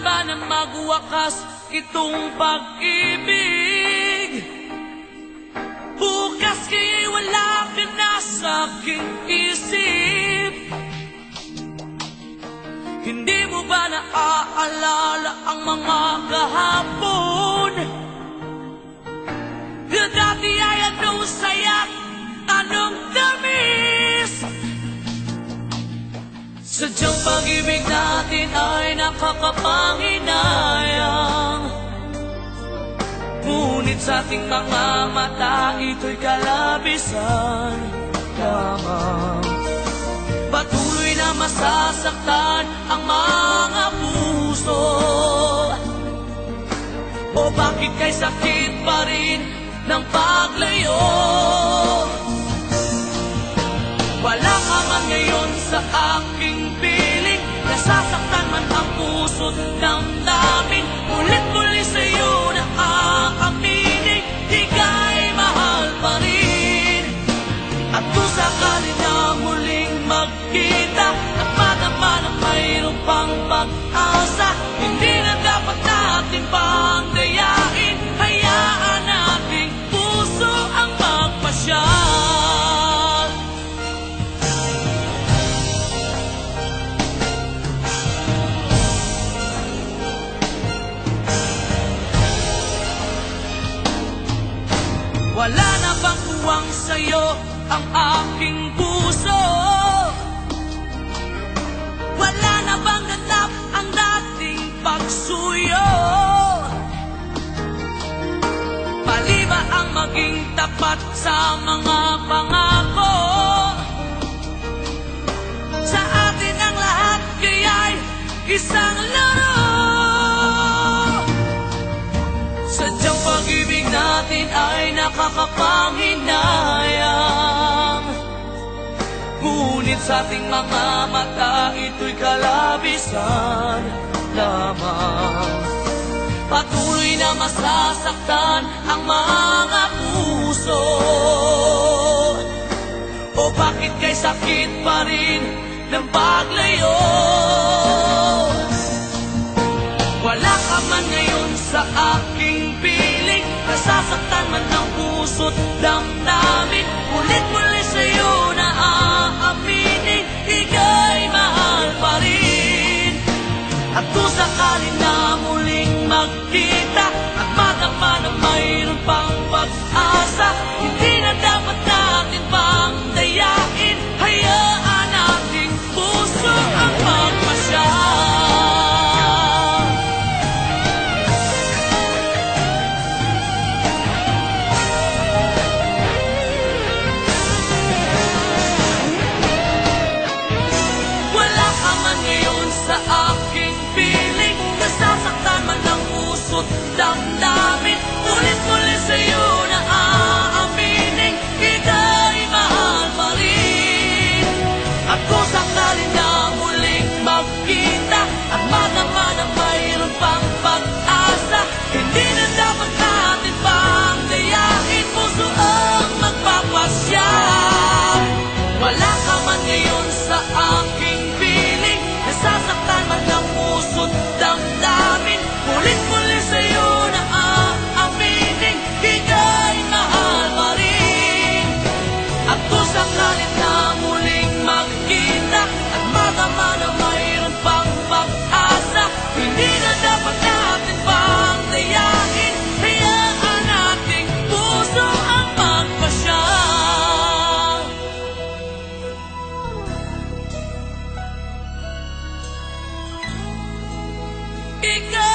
Kailan ba na magwakas itong pag-ibig? Bukas kaya'y wala ka na sa'king isip. Hindi mo ba naaalala ang mga kahapon? Na dati ay anong saya, anong tamis. Sadyang pag-ibig natin ay nakakapanginayang, ngunit sa ating mga mata ito'y kalabisan lamang. Patuloy na masasaktan ang mga puso. O bakit kay sakit pa rin ng paglayo? Wala ka man ngayon sa aking piling, nasasaktan man ang puso't damdamin. Ulit-ulit sa'yo na aaminin, di ka'y mahal pa rin. At kung sakali na muling magkita at madama na mayroon pang pag-asa, hindi na dapat natin pang dayain. Hayaan nating puso ang magpasya. Wala na bang tuwang sa'yo ang aking puso? Wala na bang ganap ang dating pagsuyo? Mali ba ang maging tapat sa mga pangako? Sa atin ang lahat kaya'y isang laro. Sadyang pag-ibig natin ay nakakapanghinayang, ngunit sa ating mga mata ito'y kalabisan lamang. Patuloy na masasaktan ang mga puso. O bakit kay sakit pa rin ng paglayo? Wala ka man ngayon sa aking piling, nasasaktan man ang puso't damdamin. Ulit-ulit sa'yo na aaminin, ika'y mahal pa rin. At kung sakali na muling magkita at madama na mayroon pang pag-asa, hindi na dapat natin pang dayain. Hayaan nating puso ang magpasya. Sa aking piling, nasasaktan man ang puso't damdamin. Ulit-ulit sa'yo na aaminin, ika'y mahal pa rin. At kung sakali na muling magkita at madama na mayroon pang pag-asa, hindi na dapat natin pang dayain. Puso ang magpapasya. Wala ka man ngayon sa aking piling, nasasaktan man ang puso't damdamin. Ulit-ulit sa'yo na aaminin, ika'y mahal pa rin. At kung sakalit na muling magkita at madama na mayroon pang pag-asa, hindi na dapat natin pang dayain. Hayaan nating puso ang magpasya. Ikaw